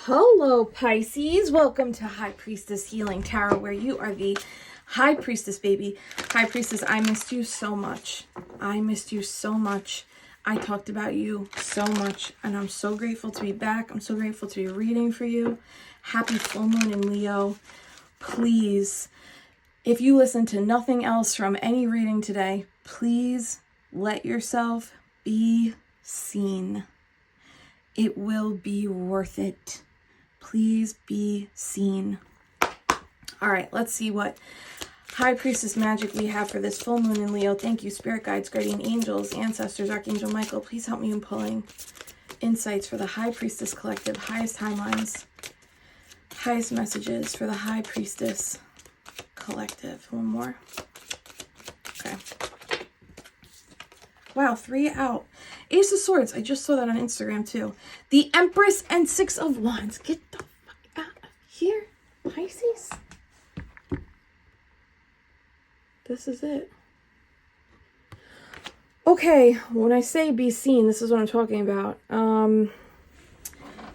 Hello, Pisces. Welcome to High Priestess Healing Tarot, where you are the High Priestess, baby. High Priestess, I missed you so much. I missed you so much. I talked about you so much, and I'm so grateful to be back. I'm so grateful to be reading for you. Happy full moon in Leo. Please, if you listen to nothing else from any reading today, please let yourself be seen. It will be worth it. Please be seen. All right, let's see what High Priestess magic we have for this full moon in Leo. Thank you, Spirit Guides, Guardian Angels, Ancestors, Archangel Michael. Please help me in pulling insights for the High Priestess Collective, highest timelines, highest messages for the High Priestess Collective. One more. Okay. Wow, 3 out. Ace of Swords. I just saw that on Instagram too. The Empress and 6 of Wands. Get the fuck out of here, Pisces. This is it. Okay, when I say be seen, this is what I'm talking about.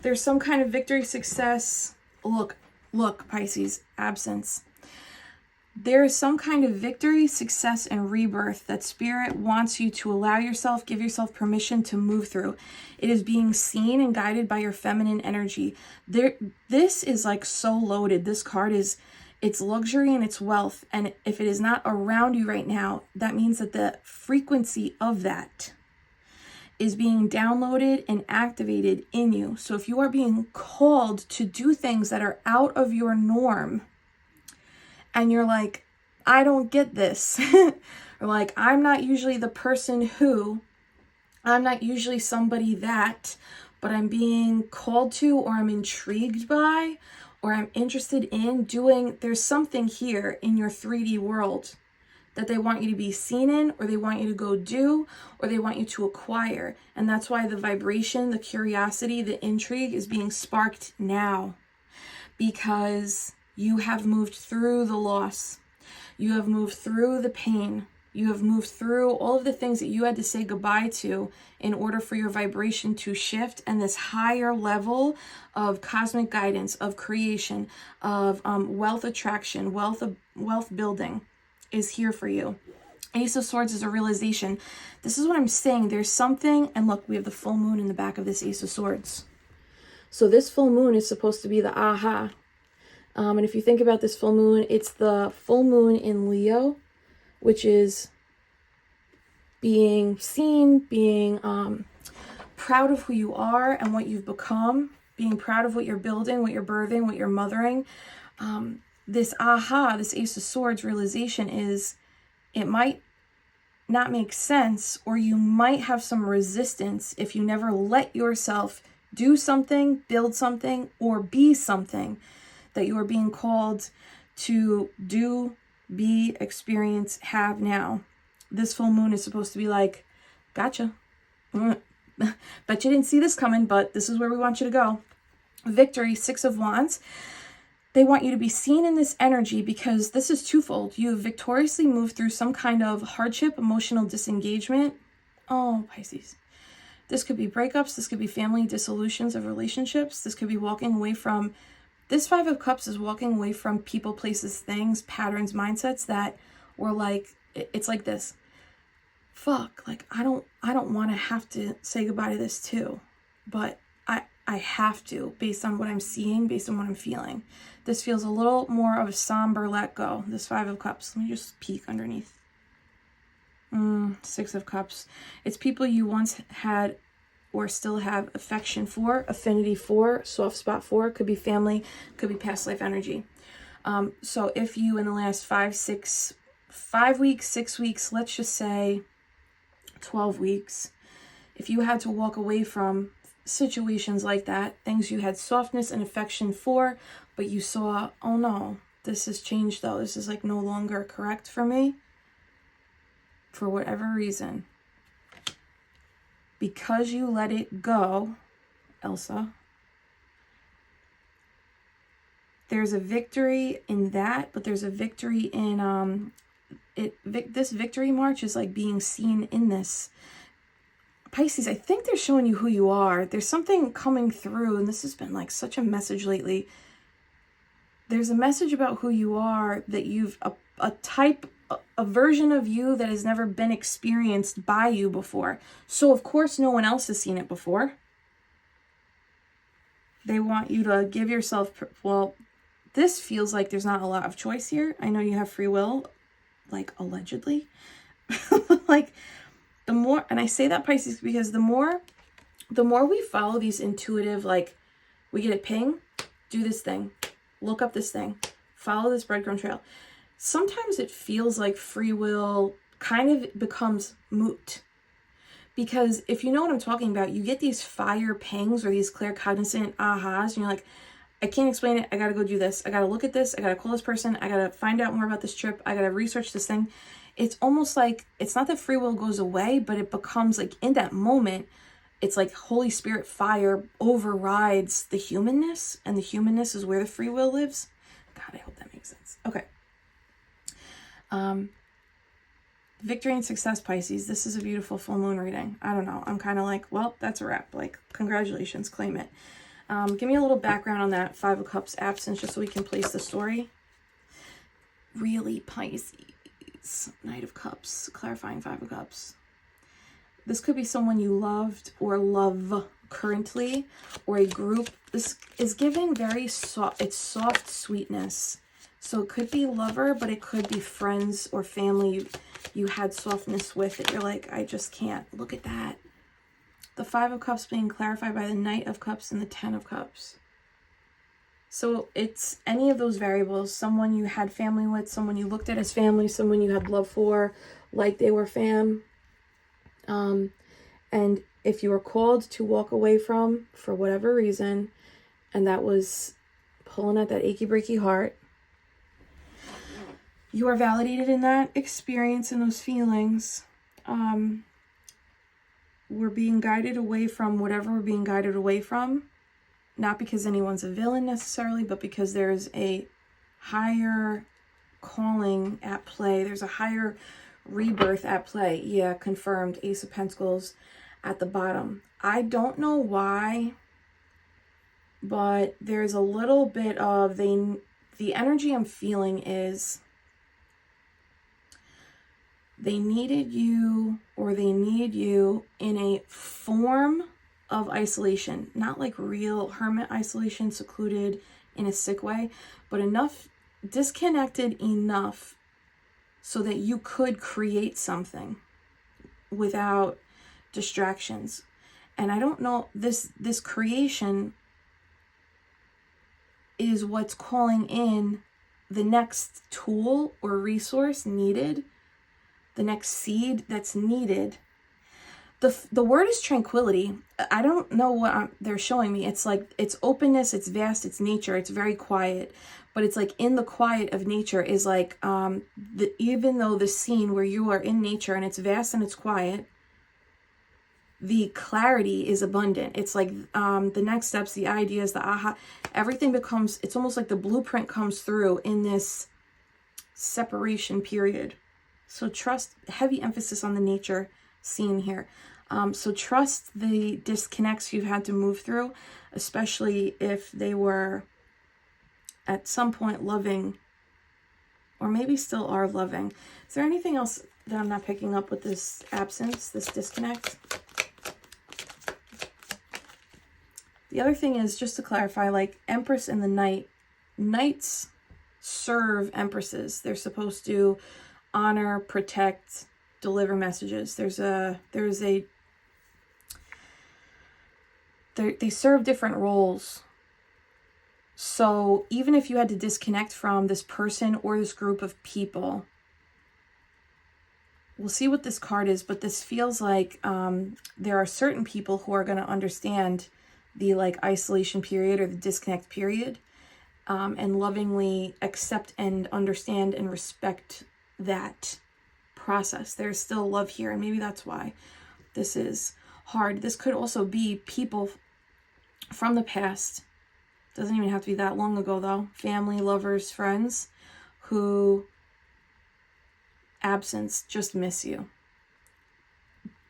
There's some kind of victory, success. Look, Pisces, absence. There is some kind of victory, success, and rebirth that Spirit wants you to allow yourself, give yourself permission to move through. It is being seen and guided by your feminine energy. This is like so loaded. This card is, it's luxury and it's wealth. And if it is not around you right now, that means that the frequency of that is being downloaded and activated in you. So if you are being called to do things that are out of your norm, and you're like, I don't get this. Or like, I'm not usually the person who, I'm not usually somebody that, but I'm being called to, or I'm intrigued by, or I'm interested in doing, there's something here in your 3D world that they want you to be seen in, or they want you to go do, or they want you to acquire. And that's why the vibration, the curiosity, the intrigue is being sparked now. Because you have moved through the loss. You have moved through the pain. You have moved through all of the things that you had to say goodbye to in order for your vibration to shift. And this higher level of cosmic guidance, of creation, of wealth attraction, wealth building is here for you. Ace of Swords is a realization. This is what I'm saying. There's something, and look, we have the full moon in the back of this Ace of Swords. So this full moon is supposed to be the aha. And if you think about this full moon, it's the full moon in Leo, which is being seen, being proud of who you are and what you've become, being proud of what you're building, what you're birthing, what you're mothering. This aha, this Ace of Swords realization is, it might not make sense, or you might have some resistance if you never let yourself do something, build something, or be something that you are being called to do, be, experience, have now. This full moon is supposed to be like, gotcha. Bet you didn't see this coming, but this is where we want you to go. Victory, 6 of Wands. They want you to be seen in this energy because this is twofold. You have victoriously moved through some kind of hardship, emotional disengagement. Oh, Pisces. This could be breakups. This could be family dissolutions of relationships. This could be walking away from. This 5 of Cups is walking away from people, places, things, patterns, mindsets that were like, it's like this. Fuck, like I don't want to have to say goodbye to this too. But I have to, based on what I'm seeing, based on what I'm feeling. This feels a little more of a somber let go. This 5 of Cups. Let me just peek underneath. 6 of Cups. It's people you once had or still have affection for, affinity for, soft spot for. Could be family, could be past life energy. So if you in the last 5 weeks, 6 weeks, let's just say 12 weeks, if you had to walk away from situations like that, things you had softness and affection for, but you saw, oh no, this has changed though. This is like no longer correct for me, for whatever reason. Because you let it go, Elsa, there's a victory in that, but there's a victory in, this victory march is like being seen in this. Pisces, I think they're showing you who you are. There's something coming through, and this has been like such a message lately. There's a message about who you are, that you've a version of you that has never been experienced by you before. So of course no one else has seen it before. They want you to give yourself, well, this feels like there's not a lot of choice here. I know you have free will, like allegedly. Like the more, and I say that, Pisces, because the more we follow these intuitive, like we get a ping, do this thing, look up this thing, follow this breadcrumb trail. Sometimes it feels like free will kind of becomes moot. Because if you know what I'm talking about, you get these fire pangs or these claircognizant ahas, and you're like, I can't explain it. I got to go do this. I got to look at this. I got to call this person. I got to find out more about this trip. I got to research this thing. It's almost like, it's not that free will goes away, but it becomes like in that moment, it's like Holy Spirit fire overrides the humanness, and the humanness is where the free will lives. God, I hope that makes sense. Okay. Victory and success, Pisces. This is a beautiful full moon reading. I don't know. I'm kind of like, well, that's a wrap. Like, congratulations, claim it. Give me a little background on that Five of Cups absence, just so we can place the story. Really, Pisces. Knight of Cups, clarifying Five of Cups. This could be someone you loved or love currently, or a group. This is giving very soft, it's soft sweetness. So it could be lover, but it could be friends or family you had softness with, that you're like, I just can't. Look at that. The Five of Cups being clarified by the Knight of Cups and the Ten of Cups. So it's any of those variables. Someone you had family with, someone you looked at as family, someone you had love for, like they were fam. And if you were called to walk away from, for whatever reason, and that was pulling at that achy breaky heart, you are validated in that experience and those feelings. We're being guided away from whatever we're being guided away from, not because anyone's a villain necessarily, but because there's a higher calling at play. There's a higher rebirth at play. Yeah, confirmed. Ace of Pentacles at the bottom. I don't know why, but there's a little bit of the energy I'm feeling is they needed you, or they need you in a form of isolation, not like real hermit isolation, secluded in a sick way, but enough, disconnected enough so that you could create something without distractions. And I don't know, this creation is what's calling in the next tool or resource needed, the next seed that's needed. The word is tranquility. I don't know what they're showing me. It's like, it's openness, it's vast, it's nature, it's very quiet. But it's like in the quiet of nature is like, even though the scene where you are in nature and it's vast and it's quiet, the clarity is abundant. It's like the next steps, the ideas, the aha, everything becomes, it's almost like the blueprint comes through in this separation period. So trust, heavy emphasis on the nature scene here. So trust the disconnects you've had to move through, especially if they were at some point loving, or maybe still are loving. Is there anything else that I'm not picking up with this absence, this disconnect? The other thing is, just to clarify, like Empress and the Knight, Knights serve Empresses. They're supposed to honor, protect, deliver messages. They serve different roles. So even if you had to disconnect from this person or this group of people, we'll see what this card is, but this feels like there are certain people who are going to understand the like isolation period or the disconnect period, and lovingly accept and understand and respect that process. There's still love here, and maybe that's why this is hard. This could also be people from the past. Doesn't even have to be that long ago though. Family, lovers, friends who, absence, just miss you.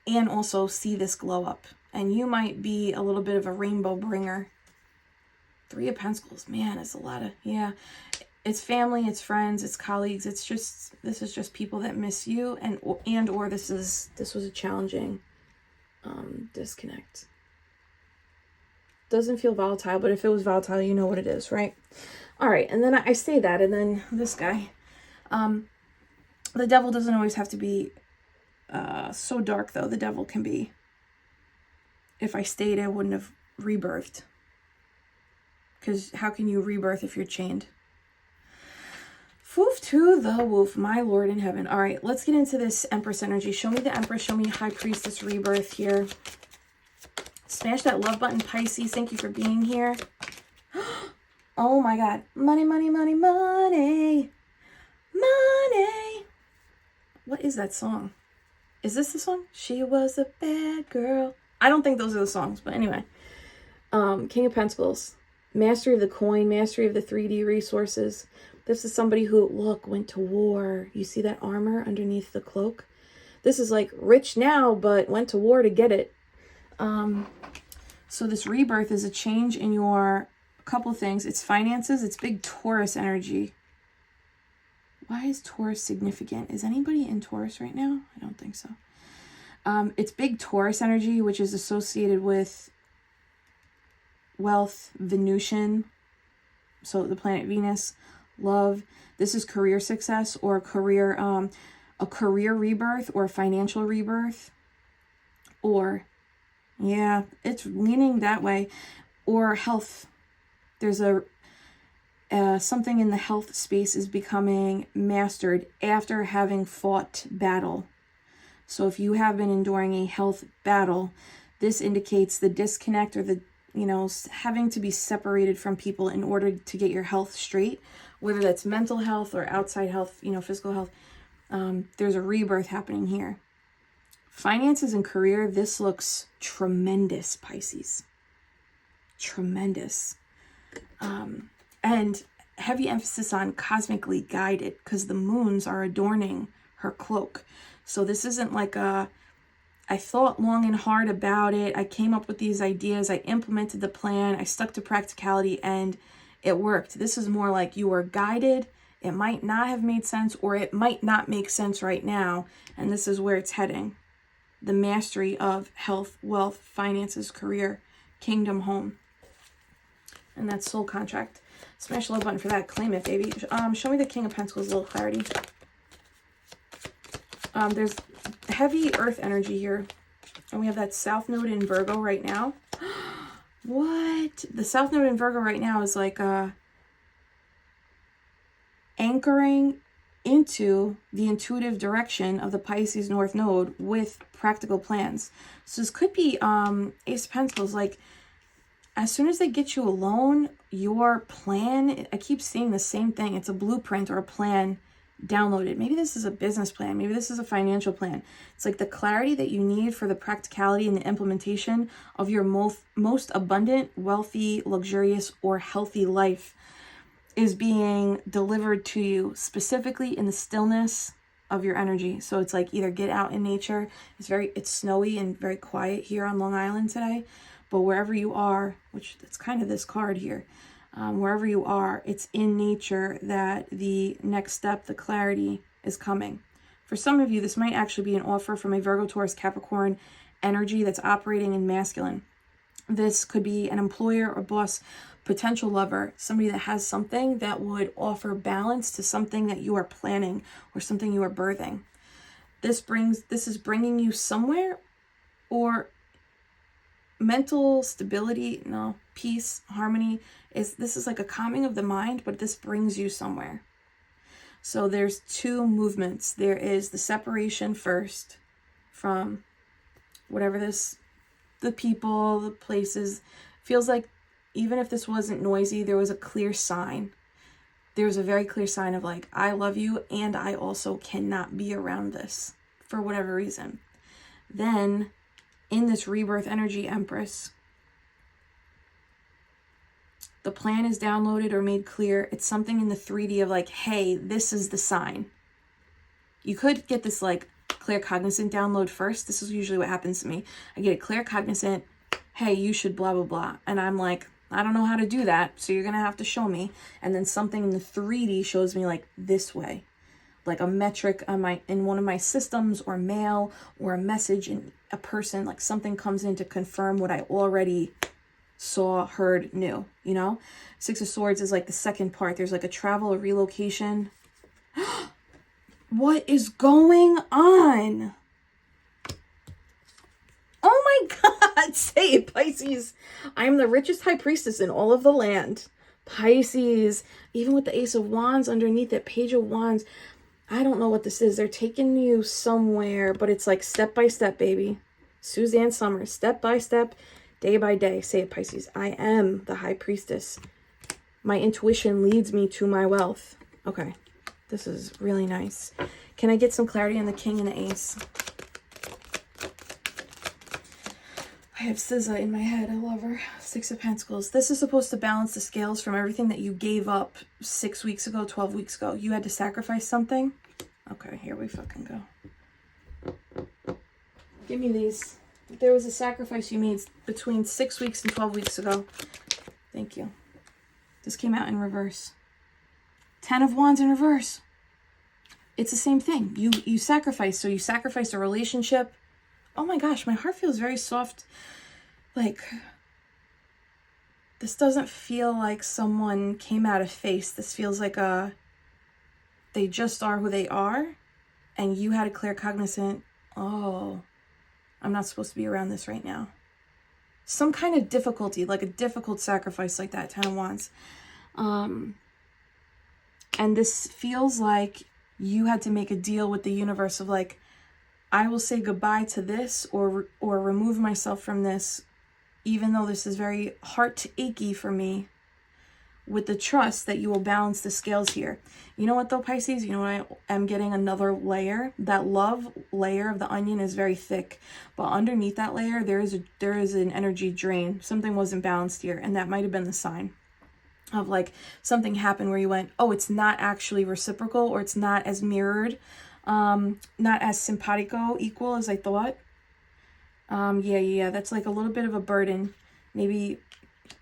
and also see this glow up. And you might be a little bit of a rainbow bringer. 3 of Pentacles, man, it's a lot of, yeah. It's family, it's friends, it's colleagues. It's just, this is just people that miss you, and or this was a challenging disconnect. Doesn't feel volatile, but if it was volatile, you know what it is, right? All right, and then I say that, and then this guy, the devil doesn't always have to be so dark, though. The devil can be, if I stayed, I wouldn't have rebirthed. Because how can you rebirth if you're chained? Woof to the woof, my Lord in heaven. All right, let's get into this Empress energy. Show me the Empress, show me High Priestess rebirth here. Smash that love button, Pisces. Thank you for being here. Oh my God. Money, money, money, money. Money. What is that song? Is this the song? She was a bad girl. I don't think those are the songs, but anyway. King of Pentacles. Mastery of the coin, mastery of the 3D resources. This is somebody who, look, went to war. You see that armor underneath the cloak? This is like rich now, but went to war to get it. So this rebirth is a change in your couple things. It's finances. It's big Taurus energy. Why is Taurus significant? Is anybody in Taurus right now? I don't think so. It's big Taurus energy, which is associated with wealth, Venusian, so the planet Venus, love. This is career success or a career rebirth or a financial rebirth, or yeah, it's leaning that way, or health. There's a something in the health space is becoming mastered after having fought battle. So if you have been enduring a health battle, this indicates the disconnect or the, you know, having to be separated from people in order to get your health straight, whether that's mental health or outside health, you know, physical health. There's a rebirth happening here. Finances and career, this looks tremendous, Pisces. Tremendous. And heavy emphasis on cosmically guided, because the moons are adorning her cloak. So this isn't like a, I thought long and hard about it. I came up with these ideas. I implemented the plan. I stuck to practicality and it worked. This is more like you were guided. It might not have made sense, or it might not make sense right now. And this is where it's heading. The mastery of health, wealth, finances, career, kingdom, home. And that's soul contract. Smash the love button for that. Claim it, baby. Show me the King of Pentacles, a little clarity. There's heavy earth energy here. And we have that South Node in Virgo right now. What? The South Node in Virgo right now is like anchoring into the intuitive direction of the Pisces North Node with practical plans. So this could be Ace of Pentacles. Like, as soon as they get you alone, your plan, I keep seeing the same thing. It's a blueprint or a plan downloaded. Maybe this is a business plan. Maybe this is a financial plan. It's like the clarity that you need for the practicality and the implementation of your most abundant, wealthy, luxurious, or healthy life is being delivered to you specifically in the stillness of your energy. So it's like either get out in nature. It's snowy and very quiet here on Long Island today. But wherever you are, which it's kind of this card here, wherever you are, it's in nature that the next step, the clarity, is coming. For some of you, this might actually be an offer from a Virgo, Taurus, Capricorn energy that's operating in masculine. This could be an employer or boss, potential lover, somebody that has something that would offer balance to something that you are planning or something you are birthing. This is bringing you somewhere, or mental stability, no, peace, harmony. This is like a calming of the mind, but this brings you somewhere. So there's two movements. There is the separation first from whatever the people, the places. Feels like even if this wasn't noisy, there was a clear sign. There was a very clear sign of like, I love you and I also cannot be around this for whatever reason. Then in this rebirth energy, Empress, the plan is downloaded or made clear. It's something in the 3D of like, hey, this is the sign. You could get this like claircognizant download first. This is usually what happens to me. I get a claircognizant, hey, you should blah, blah, blah. And I'm like, I don't know how to do that, so you're going to have to show me. And then something in the 3D shows me like this way, like a metric on in one of my systems, or mail, or a message in a person, like something comes in to confirm what I already saw, heard, knew, you know? Six of Swords is like the second part. There's like a travel, a relocation. What is going on? Oh my God, say it, Pisces. I am the richest high priestess in all of the land. Pisces, even with the Ace of Wands underneath it, Page of Wands. I don't know what this is. They're taking you somewhere, but it's like step by step, baby. Suzanne Summers, step by step, day by day. Say it, Pisces. I am the high priestess. My intuition leads me to my wealth. Okay, this is really nice. Can I get some clarity on the King and the Ace? I have SZA in my head. I love her. Six of Pentacles. This is supposed to balance the scales from everything that you gave up 6 weeks ago, 12 weeks ago. You had to sacrifice something. Okay, here we fucking go. Give me these. There was a sacrifice you made between 6 weeks and 12 weeks ago. Thank you. This came out in reverse. 10 of Wands in reverse. It's the same thing. You sacrifice. So you sacrifice a relationship. Oh my gosh, my heart feels very soft. Like, this doesn't feel like someone came out of face. This feels like they just are who they are. And you had a claircognizant, oh, I'm not supposed to be around this right now. Some kind of difficulty, like a difficult sacrifice like that, 10 of Wands. And this feels like you had to make a deal with the universe of like, I will say goodbye to this or remove myself from this, even though this is very heart achy for me, with the trust that you will balance the scales here. You know what though, Pisces? You know what? I am getting another layer. That love layer of the onion is very thick, but underneath that layer, there is an energy drain. Something wasn't balanced here, and that might have been the sign of like something happened where you went, oh, it's not actually reciprocal, or it's not as mirrored. Not as simpatico, equal as I thought. Yeah, that's like a little bit of a burden. Maybe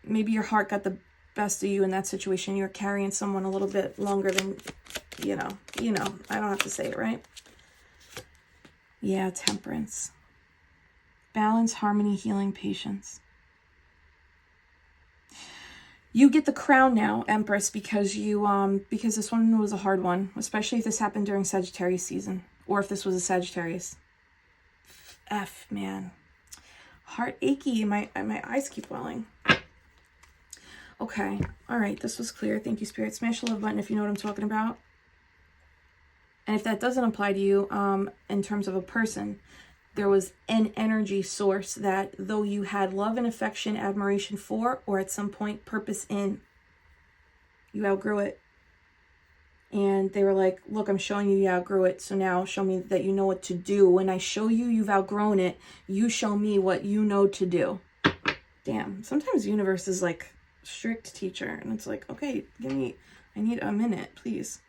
your heart got the best of you in that situation. You're carrying someone a little bit longer than, you know, I don't have to say it, right? Yeah, Temperance. Balance, harmony, healing, patience. You get the crown now, Empress, because because this one was a hard one, especially if this happened during Sagittarius season, or if this was a Sagittarius. Man. Heart achy. My eyes keep welling. Okay. All right. This was clear. Thank you, Spirit. Smash the love button if you know what I'm talking about. And if that doesn't apply to you, in terms of a person, there was an energy source that though you had love and affection, admiration for, or at some point purpose in, you outgrew it. And they were like, look, I'm showing you outgrew it. So now show me that you know what to do. When I show you you've outgrown it, you show me what you know to do. Damn. Sometimes the universe is like strict teacher. And it's like, okay, I need a minute, please.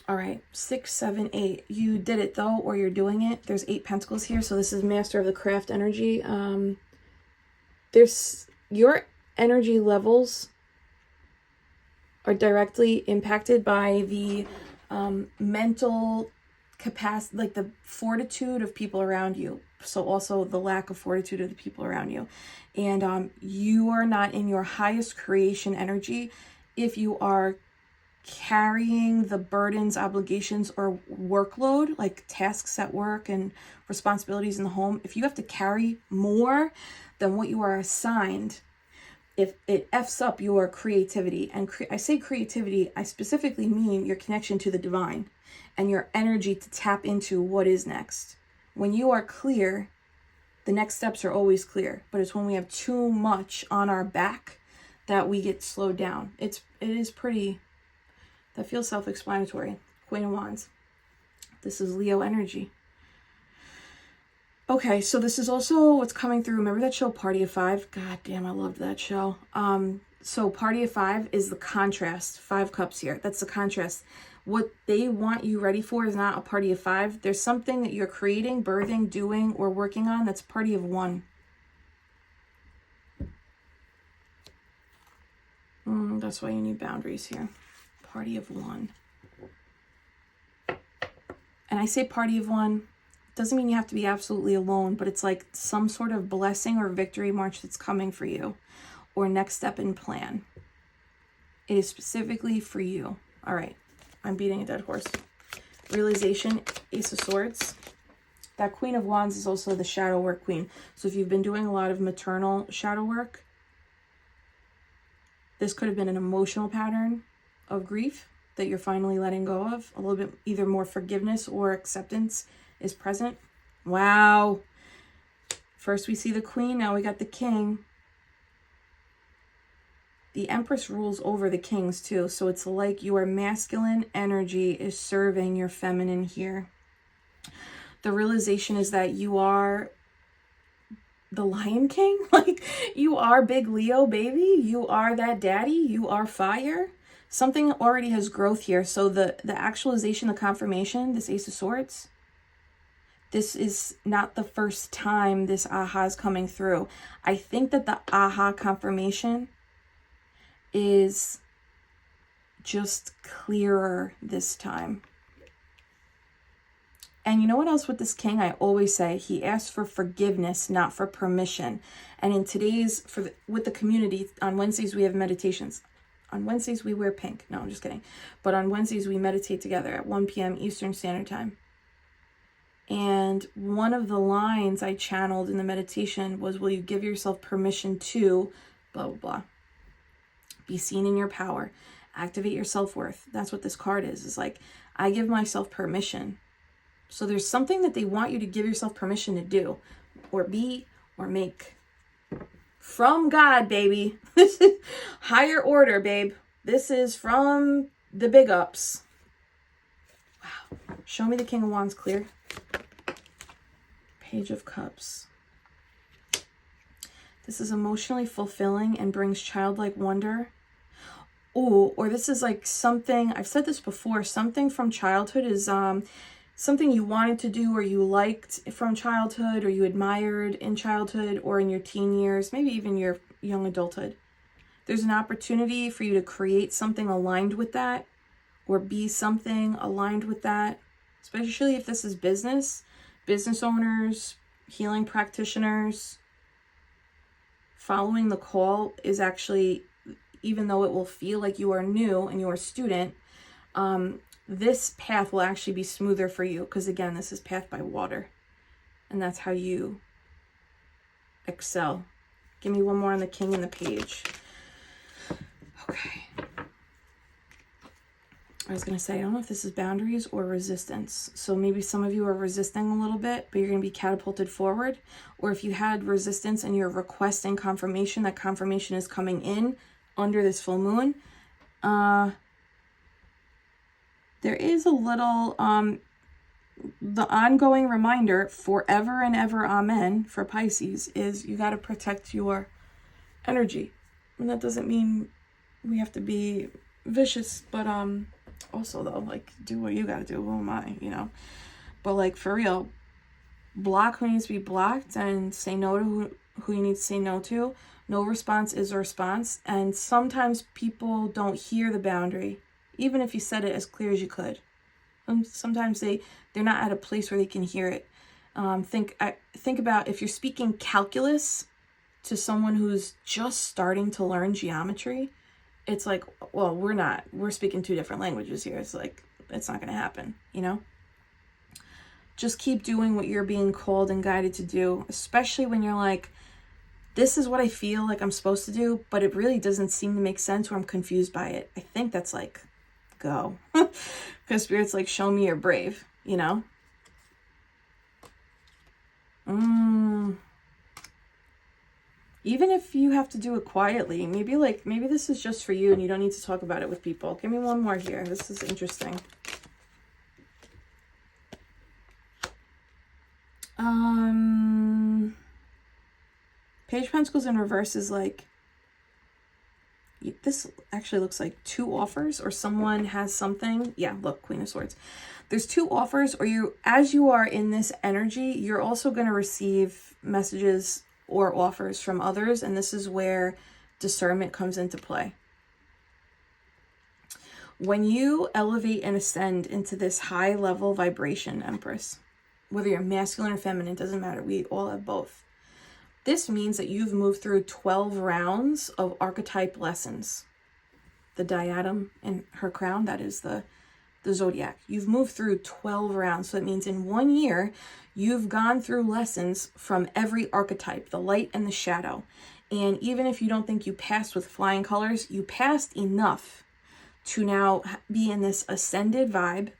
All right, 6, 7, 8. You did it though, or you're doing it. There's 8 pentacles here, so this is Master of the Craft energy. There's your energy levels are directly impacted by the mental capacity, like the fortitude of people around you. So also the lack of fortitude of the people around you. And you are not in your highest creation energy if you are carrying the burdens, obligations, or workload, like tasks at work and responsibilities in the home. If you have to carry more than what you are assigned, if it F's up your creativity, and I say creativity, I specifically mean your connection to the divine and your energy to tap into what is next. When you are clear, the next steps are always clear, but it's when we have too much on our back that we get slowed down. It is pretty... That feels self-explanatory. Queen of Wands. This is Leo energy. Okay, so this is also what's coming through. Remember that show Party of Five? God damn, I loved that show. So Party of Five is the contrast. 5 cups here. That's the contrast. what they want you ready for is not a party of 5. There's something that you're creating, birthing, doing, or working on that's party of 1. That's why you need boundaries here. Party of 1. And I say party of 1, doesn't mean you have to be absolutely alone, but it's like some sort of blessing or victory march that's coming for you, or next step in plan. It is specifically for you. All right, I'm beating a dead horse. Realization, Ace of Swords. That Queen of Wands is also the shadow work queen. So if you've been doing a lot of maternal shadow work, this could have been an emotional pattern of grief that you're finally letting go of. A little bit, either more forgiveness or acceptance is present. Wow. First we see the Queen, now we got the King. The Empress rules over the kings too. So it's like your masculine energy is serving your feminine here. The realization is that you are the Lion King. Like, you are big Leo, baby. You are that daddy. You are fire. Something already has growth here. So the actualization, the confirmation, this Ace of Swords, this is not the first time this aha is coming through. I think that the aha confirmation is just clearer this time. And you know what else with this King? I always say he asks for forgiveness, not for permission. And in today's, with the community, on Wednesdays we have meditations. On Wednesdays we wear pink. No, I'm just kidding. But on Wednesdays we meditate together at 1 p.m. Eastern Standard Time. And one of the lines I channeled in the meditation was, will you give yourself permission to blah, blah, blah. Be seen in your power. Activate your self-worth. That's what this card is. It's like, I give myself permission. So there's something that they want you to give yourself permission to do, or be, or make. From God, baby. This is higher order, babe. This is from the big ups. Wow. Show me the King of Wands clear. Page of Cups. This is emotionally fulfilling and brings childlike wonder. Oh, or this is like something, I've said this before, something from childhood is something you wanted to do or you liked from childhood or you admired in childhood or in your teen years, maybe even your young adulthood. There's an opportunity for you to create something aligned with that or be something aligned with that, especially if this is business owners, healing practitioners. Following the call is actually, even though it will feel like you are new and you're a student, this path will actually be smoother for you because, again, this is path by water. And that's how you excel. Give me one more on the King and the Page. Okay. I was going to say, I don't know if this is boundaries or resistance. So maybe some of you are resisting a little bit, but you're going to be catapulted forward. Or if you had resistance and you're requesting confirmation, that confirmation is coming in under this full moon. There is a little, the ongoing reminder, forever and ever, amen, for Pisces, is you got to protect your energy. And that doesn't mean we have to be vicious, but also though, like, do what you got to do. Who am I, you know? But like, for real, block who needs to be blocked and say no to who you need to say no to. No response is a response. And sometimes people don't hear the boundary, even if you said it as clear as you could. Sometimes they're not at a place where they can hear it. Think about if you're speaking calculus to someone who's just starting to learn geometry. It's like, well, we're speaking 2 different languages here. It's like, it's not going to happen, you know? Just keep doing what you're being called and guided to do, especially when you're like, this is what I feel like I'm supposed to do, but it really doesn't seem to make sense or I'm confused by it. I think that's like, go. Because Spirit's like, show me you're brave, you know? Even if you have to do it quietly, maybe this is just for you and you don't need to talk about it with people. Give me one more here. This is interesting. Page of Pentacles in reverse is like, This actually looks like 2 offers, or someone has something. Yeah, look, Queen of Swords. There's 2 offers, or as you are in this energy, you're also going to receive messages or offers from others. And this is where discernment comes into play. When you elevate and ascend into this high level vibration, Empress, whether you're masculine or feminine, doesn't matter. We all have both. This means that you've moved through 12 rounds of archetype lessons. The diadem and her crown, that is the zodiac. You've moved through 12 rounds. So it means in 1 year, you've gone through lessons from every archetype, the light and the shadow. And even if you don't think you passed with flying colors, you passed enough to now be in this ascended vibe.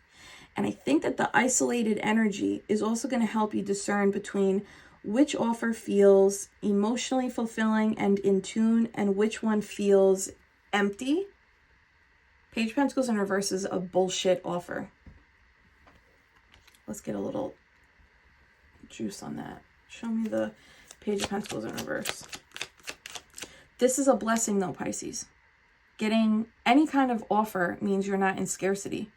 And I think that the isolated energy is also going to help you discern between which offer feels emotionally fulfilling and in tune, and which one feels empty. Page of Pentacles in reverse is a bullshit offer. Let's get a little juice on that. Show me the Page of Pentacles in reverse. This is a blessing though, Pisces. Getting any kind of offer means you're not in scarcity.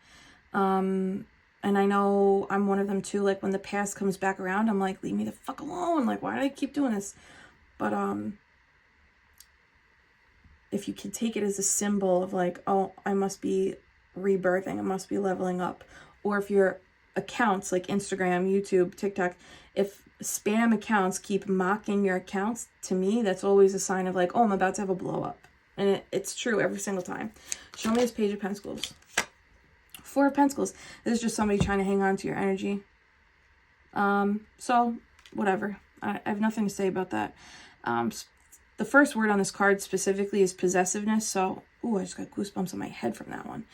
And I know I'm one of them too. Like when the past comes back around, I'm like, leave me the fuck alone. Like, why do I keep doing this? But if you can take it as a symbol of like, oh, I must be rebirthing, I must be leveling up. Or if your accounts like Instagram, YouTube, TikTok, if spam accounts keep mocking your accounts, to me, that's always a sign of like, oh, I'm about to have a blow up. And it's true every single time. Show me this Page of Pentacles. 4 of Pentacles. This is just somebody trying to hang on to your energy. So, whatever. I have nothing to say about that. The first word on this card specifically is possessiveness. So, ooh, I just got goosebumps on my head from that one.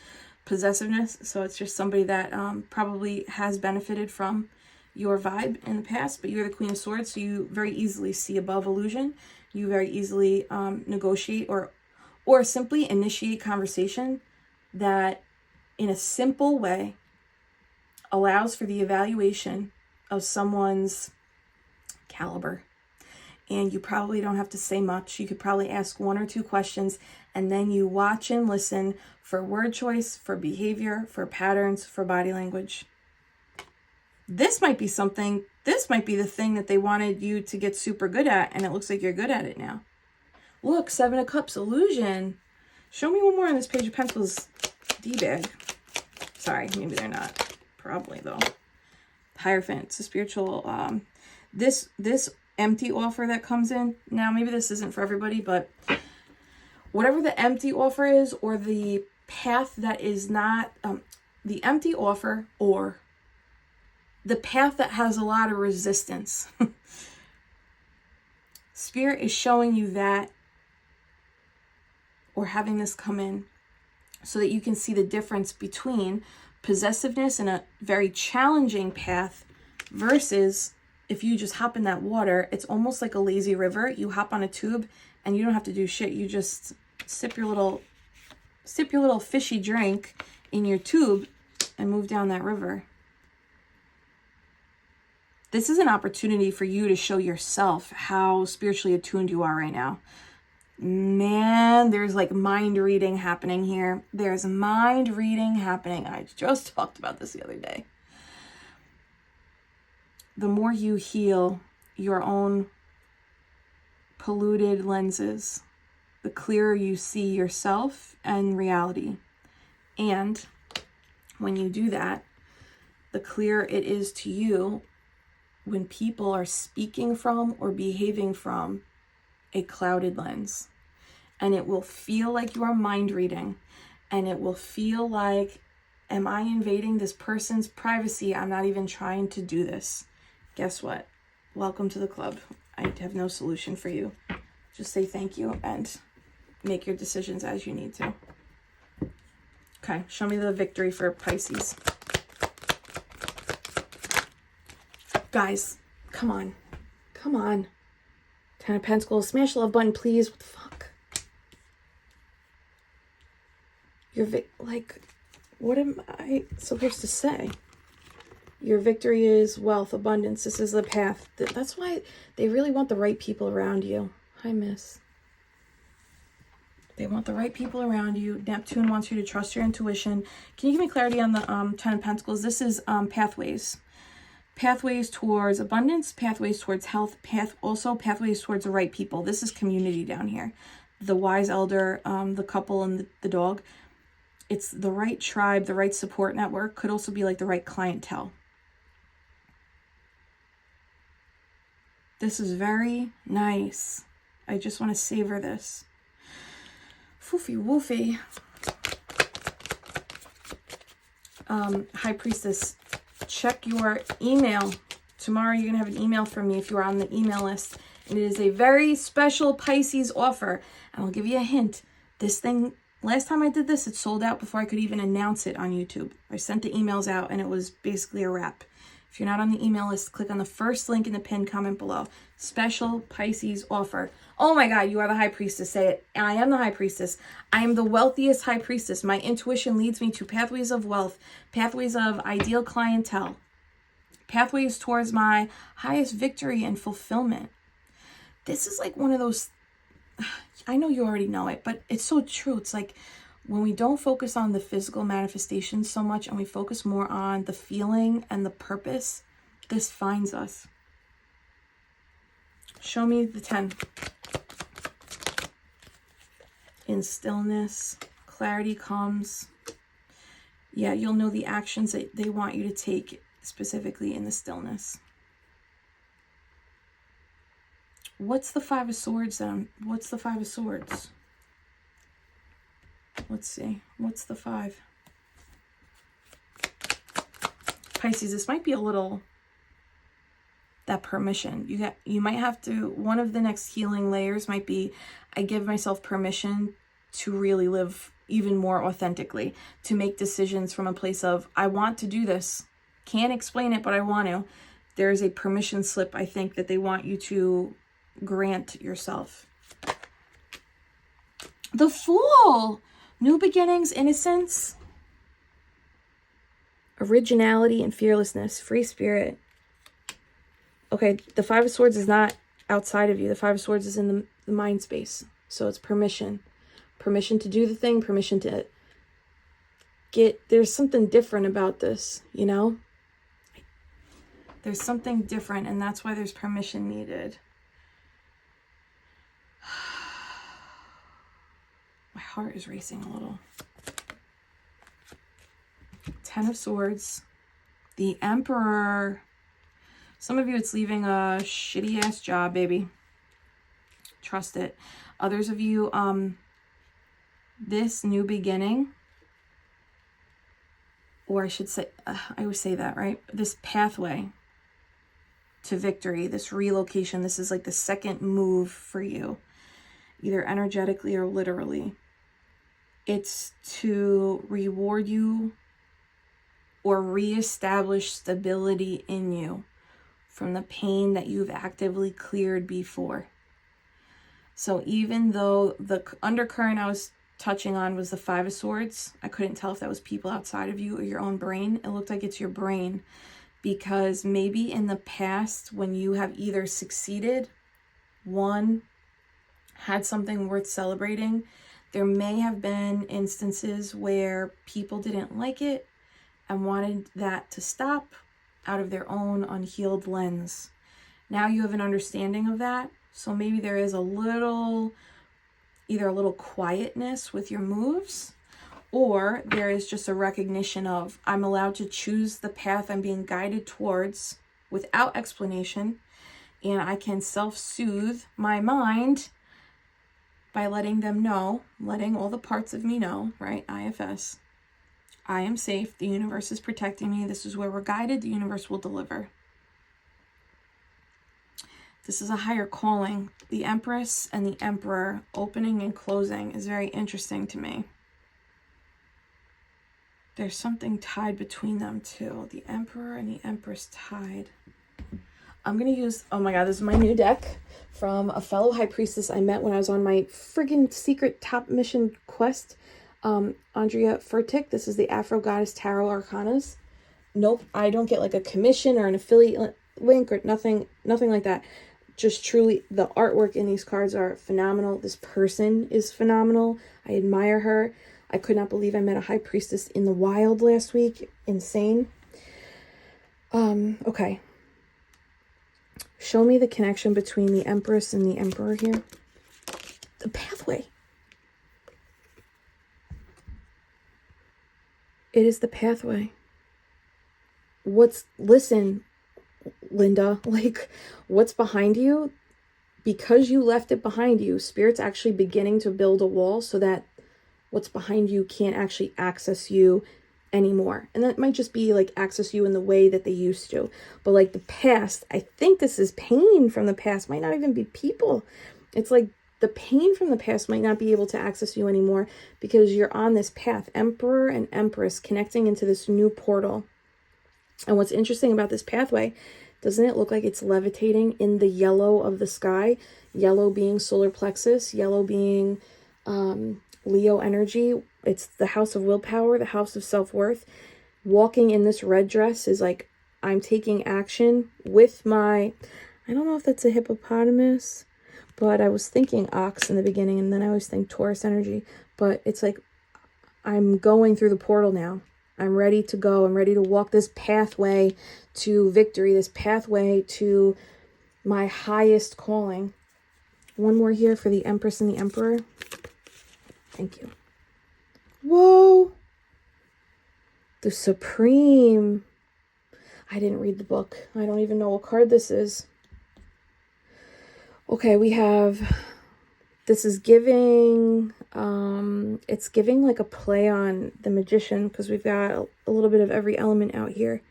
Possessiveness. So, it's just somebody that probably has benefited from your vibe in the past. But you're the Queen of Swords, so you very easily see above illusion. You very easily negotiate or simply initiate conversation that in a simple way allows for the evaluation of someone's caliber. And you probably don't have to say much. You could probably ask 1 or 2 questions, and then you watch and listen for word choice, for behavior, for patterns, for body language. This might be something, this might be the thing that they wanted you to get super good at, and it looks like you're good at it now. Look, 7 of Cups, illusion. Show me one more on this Page of Pentacles D-bag. Sorry, maybe they're not. Probably, though. Hierophant, it's a spiritual... This empty offer that comes in, now maybe this isn't for everybody, but whatever the empty offer is, or the path that is not... the empty offer, or the path that has a lot of resistance. Spirit is showing you that, or having this come in, so that you can see the difference between possessiveness and a very challenging path versus if you just hop in that water. It's almost like a lazy river. You hop on a tube and you don't have to do shit. You just sip your little fishy drink in your tube and move down that river. This is an opportunity for you to show yourself how spiritually attuned you are right now. Man, there's like mind reading happening here. There's mind reading happening. I just talked about this the other day. The more you heal your own polluted lenses, the clearer you see yourself and reality. And when you do that, the clearer it is to you when people are speaking from or behaving from a clouded lens. And it will feel like you are mind reading, and it will feel like, am I invading this person's privacy? I'm not even trying to do this. Guess what? Welcome to the club. I have no solution for you. Just say thank you and make your decisions as you need to. Okay, show me the victory for Pisces. Guys, come on. Come on. 10 of Pentacles. Smash the love button, please. What the fuck? Like, what am I supposed to say? Your victory is wealth, abundance. This is the path. That's why they really want the right people around you. Hi, miss. They want the right people around you. Neptune wants you to trust your intuition. Can you give me clarity on the Ten of Pentacles? This is pathways. Pathways towards abundance, pathways towards health, also pathways towards the right people. This is community down here. The wise elder, the couple, and the dog. It's the right tribe, the right support network. Could also be like the right clientele. This is very nice. I just want to savor this. Foofy woofy. High Priestess, check your email. Tomorrow you're going to have an email from me if you are on the email list. And it is a very special Pisces offer. And I'll give you a hint. This thing, last time I did this, it sold out before I could even announce it on YouTube. I sent the emails out and it was basically a wrap. If you're not on the email list, click on the first link in the pinned comment below. Special Pisces offer. Oh my God, you are the High Priestess. Say it. I am the High Priestess. I am the wealthiest High Priestess. My intuition leads me to pathways of wealth, pathways of ideal clientele, pathways towards my highest victory and fulfillment. This is like one of those, I know you already know it, but it's so true. It's like when we don't focus on the physical manifestation so much and we focus more on the feeling and the purpose, this finds us. Show me the 10. In stillness, clarity comes. Yeah, you'll know the actions that they want you to take specifically in the stillness. What's the Five of Swords then? What's the Five of Swords? Let's see. What's the 5? Pisces, this might be a little that permission. You might have to, one of the next healing layers might be, I give myself permission to really live even more authentically, to make decisions from a place of, I want to do this. Can't explain it, but I want to. There's a permission slip, I think, that they want you to grant yourself. The Fool! New beginnings, innocence, originality, and fearlessness. Free spirit. Okay, the Five of Swords is not outside of you. The Five of Swords is in the mind space. So it's permission. Permission to do the thing. Permission to there's something different about this, you know? There's something different, and that's why there's permission needed. My heart is racing a little. 10 of Swords. The Emperor. Some of you, it's leaving a shitty ass job, baby. Trust it. Others of you, this new beginning, or I should say, I always say that, right? This pathway to victory, this relocation, this is like the second move for you, either energetically or literally. It's to reward you or reestablish stability in you from the pain that you've actively cleared before. So even though the undercurrent I was touching on was the Five of Swords, I couldn't tell if that was people outside of you or your own brain. It looked like it's your brain, because maybe in the past when you have either succeeded, won, had something worth celebrating, there may have been instances where people didn't like it and wanted that to stop out of their own unhealed lens. Now you have an understanding of that. So maybe there is a little, either a little quietness with your moves, or there is just a recognition of, I'm allowed to choose the path I'm being guided towards without explanation, and I can self-soothe my mind by letting them know, letting all the parts of me know, right? IFS. I am safe. The universe is protecting me. This is where we're guided. The universe will deliver. This is a higher calling. The Empress and the Emperor opening and closing is very interesting to me. There's something tied between them too. The Emperor and the Empress tied. I'm going to use, oh my God, this is my new deck from a fellow High Priestess I met when I was on my friggin' secret top mission quest. Andrea Furtick. This is the Afro Goddess Tarot Arcanas. Nope, I don't get like a commission or an affiliate link or nothing like that. just truly, the artwork in these cards are phenomenal. This person is phenomenal. I admire her. I could not believe I met a high priestess in the wild last week. Insane. Okay. Show me the connection between the Empress and the Emperor here. The pathway. It is the pathway. Listen, Linda, like, what's behind you? Because you left it behind you, Spirit's actually beginning to build a wall so that what's behind you can't actually access you anymore. And that might just be like access you in the way that they used to. But like the past, I think this is pain from the past, might not even be people. It's like the pain from the past might not be able to access you anymore because you're on this path, Emperor and Empress, connecting into this new portal. And what's interesting about this pathway, doesn't it look like it's levitating in the yellow of the sky? Yellow being solar plexus, yellow being Leo energy. It's the house of willpower, the house of self-worth. Walking in this red dress is like, I'm taking action with my, I don't know if that's a hippopotamus, but I was thinking ox in the beginning, and then I always think Taurus energy. But it's like, I'm going through the portal now. I'm ready to go. I'm ready to walk this pathway to victory, this pathway to my highest calling. One more here for the Empress and the Emperor. Thank you. Whoa. The Supreme. I didn't read the book. I don't even know what card this is. Okay, we have, this is giving, it's giving like a play on the Magician because we've got a little bit of every element out here.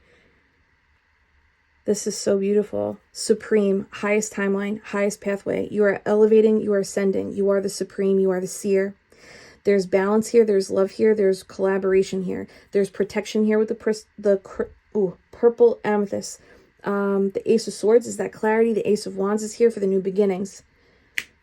This is so beautiful. Supreme, highest timeline, highest pathway. You are elevating, you are ascending. You are the Supreme, you are the Seer. There's balance here, there's love here, there's collaboration here. There's protection here with the purple amethyst. The Ace of Swords is that clarity. The Ace of Wands is here for the new beginnings.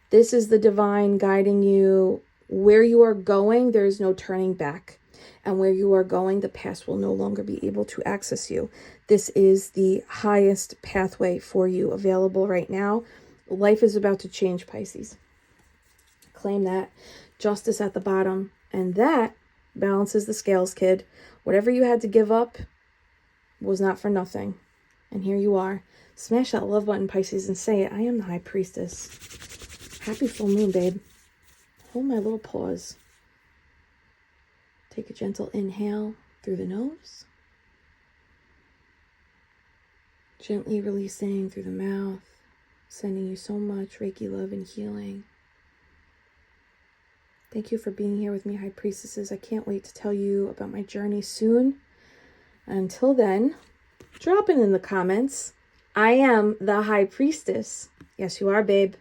This is the divine guiding you. Where you are going, there is no turning back. And where you are going, the past will no longer be able to access you. This is the highest pathway for you available right now. Life is about to change, Pisces. Claim that. Justice at the bottom. And that balances the scales, kid. Whatever you had to give up was not for nothing. And here you are. Smash that love button, Pisces, and say it. I am the High Priestess. Happy full moon, babe. Hold my little paws. Take a gentle inhale through the nose. Gently releasing through the mouth. Sending you so much Reiki love and healing. Thank you for being here with me, High Priestesses. I can't wait to tell you about my journey soon. Until then, drop it in the comments. I am the High Priestess. Yes, you are, babe.